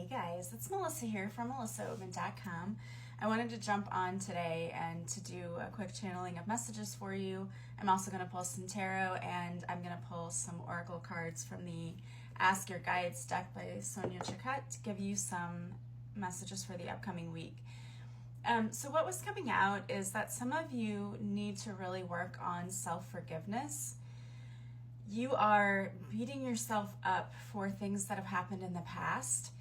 guys, it's Melissa here from melissaoben.com. I wanted to jump on today and to do a quick channeling of messages for you. I'm also going to pull some tarot, and I'm going to pull some oracle cards from the Ask Your Guides deck by Sonia Chakut to give you some messages for the upcoming week. So what was coming out is that some of you need to really work on self-forgiveness. You are beating yourself up for things that have happened in the past.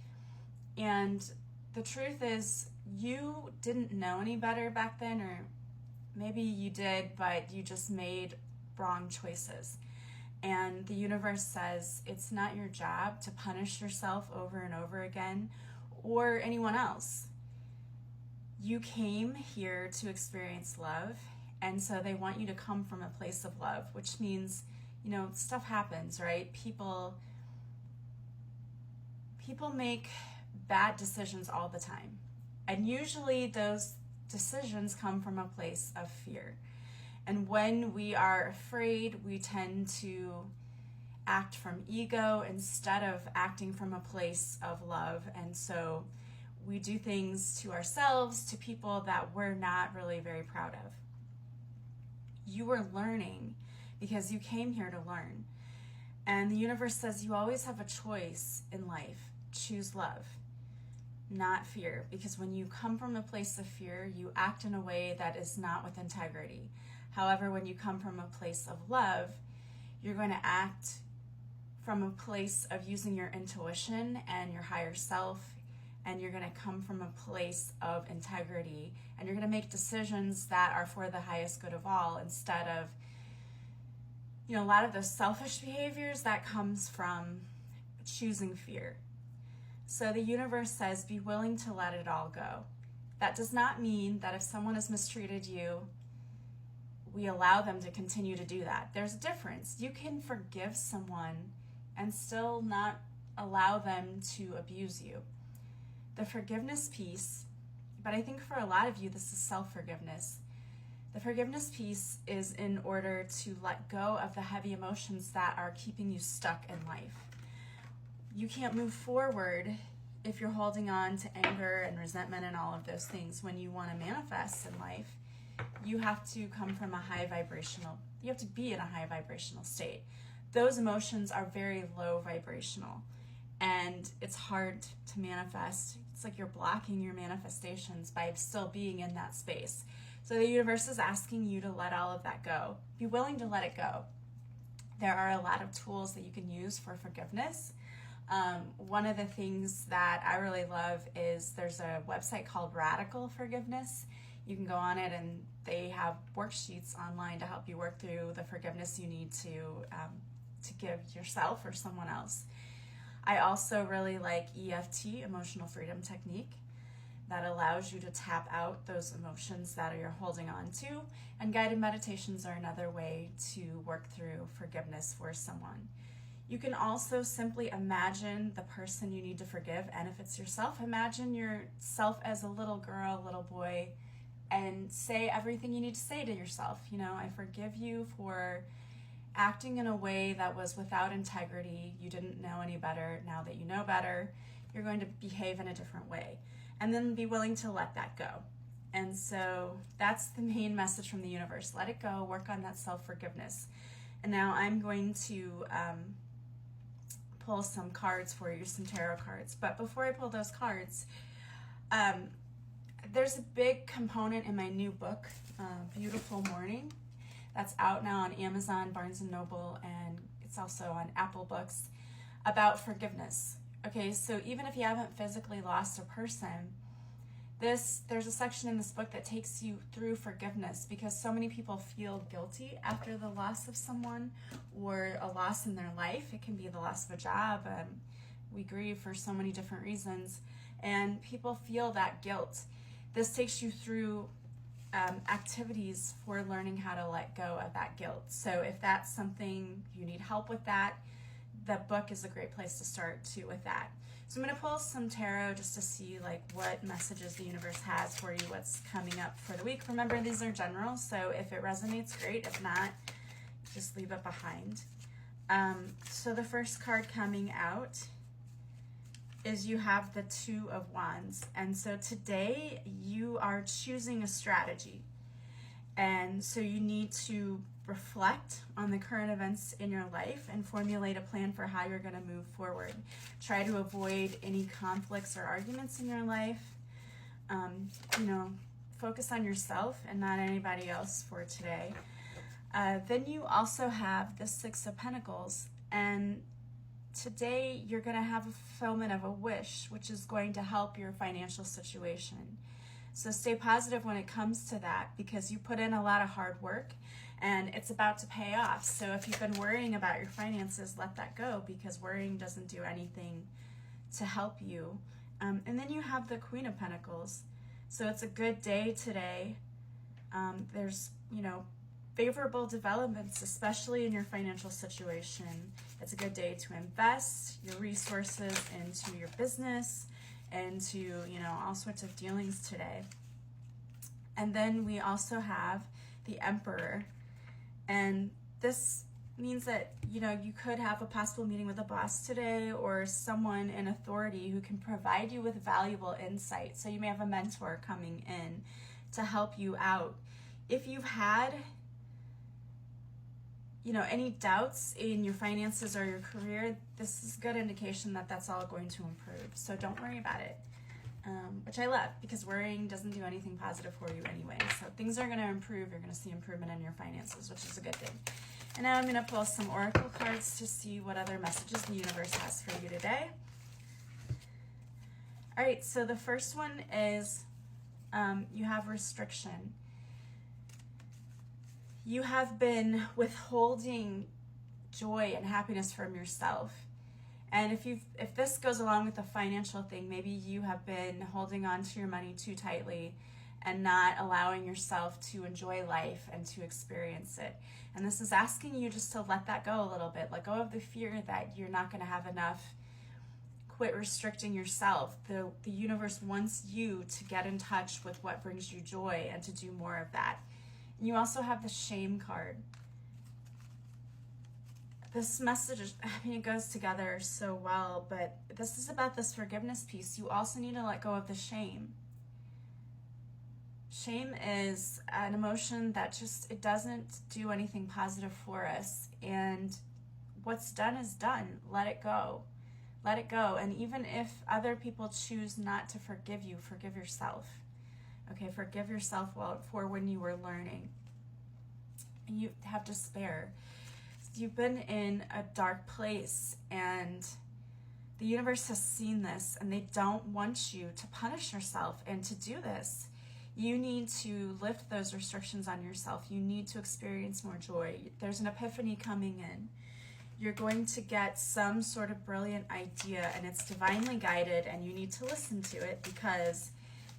And the truth is, you didn't know any better back then, or maybe you did, but you just made wrong choices. And the universe says it's not your job to punish yourself over and over again, or anyone else. You came here to experience love, and so they want you to come from a place of love, which means, you know, stuff happens, right? People make bad decisions all the time. And usually those decisions come from a place of fear. And when we are afraid, we tend to act from ego instead of acting from a place of love. And so we do things to ourselves, to people that we're not really very proud of. You are learning because you came here to learn. And the universe says you always have a choice in life. Choose love, not fear. Because when you come from a place of fear, you act in a way that is not with integrity. However, when you come from a place of love, you're going to act from a place of using your intuition and your higher self, and you're going to come from a place of integrity, and you're going to make decisions that are for the highest good of all, instead of, you know, a lot of those selfish behaviors that comes from choosing fear. So the universe says, be willing to let it all go. That does not mean that if someone has mistreated you, we allow them to continue to do that. There's a difference. You can forgive someone and still not allow them to abuse you. The forgiveness piece, but I think for a lot of you, this is self-forgiveness. The forgiveness piece is in order to let go of the heavy emotions that are keeping you stuck in life. You can't move forward if you're holding on to anger and resentment and all of those things. When you want to manifest in life, you have to come from a you have to be in a high vibrational state. Those emotions are very low vibrational, and it's hard to manifest. It's like you're blocking your manifestations by still being in that space. So the universe is asking you to let all of that go. Be willing to let it go. There are a lot of tools that you can use for forgiveness. One of the things that I really love is there's a website called Radical Forgiveness. You can go on it, and they have worksheets online to help you work through the forgiveness you need to give yourself or someone else. I also really like EFT, Emotional Freedom Technique, that allows you to tap out those emotions that you're holding on to. And guided meditations are another way to work through forgiveness for someone. You can also simply imagine the person you need to forgive. And if it's yourself, imagine yourself as a little girl, little boy, and say everything you need to say to yourself. You know, I forgive you for acting in a way that was without integrity. You didn't know any better. Now that you know better, you're going to behave in a different way. And then be willing to let that go. And so that's the main message from the universe. Let it go. Work on that self-forgiveness. And now I'm going to pull some cards for you, some tarot cards. But before I pull those cards, there's a big component in my new book, Beautiful Morning, that's out now on Amazon, Barnes & Noble, and it's also on Apple Books, about forgiveness. Okay, so even if you haven't physically lost a person, there's a section in this book that takes you through forgiveness, because so many people feel guilty after the loss of someone or a loss in their life. It can be the loss of a job. We grieve for so many different reasons, and people feel that guilt. This takes you through activities for learning how to let go of that guilt. So if that's something you need help with, that the book is a great place to start too with that. So I'm going to pull some tarot just to see like what messages the universe has for you, what's coming up for the week. Remember, these are general, so if it resonates, great. If not, just leave it behind. So the first card coming out is you have the Two of Wands. And so today you are choosing a strategy. And so you need to reflect on the current events in your life and formulate a plan for how you're going to move forward. Try to avoid any conflicts or arguments in your life. Focus on yourself and not anybody else for today. Then you also have the Six of Pentacles, and today you're going to have a fulfillment of a wish, which is going to help your financial situation. So stay positive when it comes to that, because you put in a lot of hard work and it's about to pay off. So if you've been worrying about your finances, let that go, because worrying doesn't do anything to help you. And then you have the Queen of Pentacles. So it's a good day today. There's, favorable developments, especially in your financial situation. It's a good day to invest your resources into your business, into, all sorts of dealings today. And then we also have the Emperor. And this means that, you could have a possible meeting with a boss today, or someone in authority who can provide you with valuable insight. So you may have a mentor coming in to help you out. If you've had any doubts in your finances or your career, this is a good indication that that's all going to improve. So don't worry about it, which I love, because worrying doesn't do anything positive for you anyway. So things are going to improve. You're going to see improvement in your finances, which is a good thing. And now I'm going to pull some oracle cards to see what other messages the universe has for you today. All right, so the first one is you have restriction. You have been withholding joy and happiness from yourself. And if this goes along with the financial thing, maybe you have been holding on to your money too tightly and not allowing yourself to enjoy life and to experience it. And this is asking you just to let that go a little bit. Let go of the fear that you're not going to have enough. Quit restricting yourself. The universe wants you to get in touch with what brings you joy and to do more of that. You also have the Shame card. This message, it goes together so well, but this is about this forgiveness piece. You also need to let go of the shame. Shame is an emotion that it doesn't do anything positive for us. And what's done is done. Let it go. Let it go. And even if other people choose not to forgive you, forgive yourself. Okay, forgive yourself for when you were learning. And you have despair. You've been in a dark place, and the universe has seen this, and they don't want you to punish yourself and to do this. You need to lift those restrictions on yourself. You need to experience more joy. There's an epiphany coming in. You're going to get some sort of brilliant idea, and it's divinely guided, and you need to listen to it, because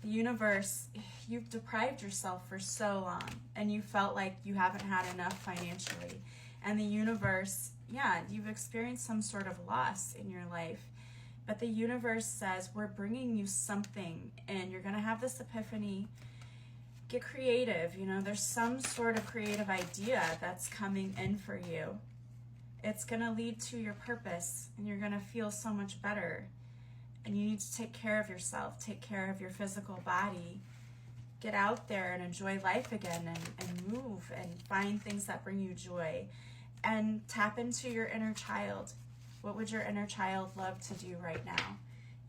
the universe, you've deprived yourself for so long, and you felt like you haven't had enough financially. And the universe, you've experienced some sort of loss in your life. But the universe says, we're bringing you something, and you're going to have this epiphany. Get creative. There's some sort of creative idea that's coming in for you. It's going to lead to your purpose, and you're going to feel so much better. And you need to take care of yourself, take care of your physical body. Get out there and enjoy life again, and move and find things that bring you joy. And tap into your inner child. What would your inner child love to do right now?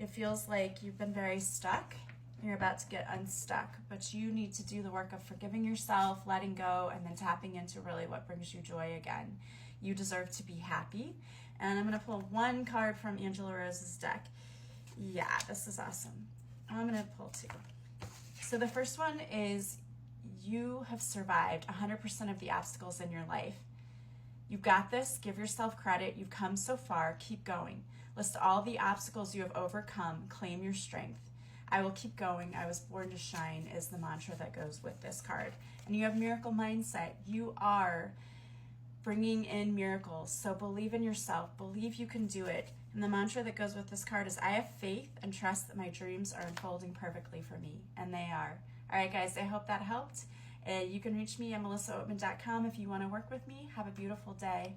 It feels like you've been very stuck. You're about to get unstuck, but you need to do the work of forgiving yourself, letting go, and then tapping into really what brings you joy again. You deserve to be happy. And I'm going to pull one card from Angela Rose's deck. Yeah, this is awesome. I'm going to pull two. So the first one is, you have survived 100% of the obstacles in your life. You've got this. Give yourself credit. You've come so far. Keep going. List all the obstacles you have overcome. Claim your strength. I will keep going. I was born to shine is the mantra that goes with this card. And you have miracle mindset. You are bringing in miracles. So believe in yourself. Believe you can do it. And the mantra that goes with this card is, I have faith and trust that my dreams are unfolding perfectly for me. And they are. All right, guys, I hope that helped. You can reach me at melissaoatman.com if you want to work with me. Have a beautiful day.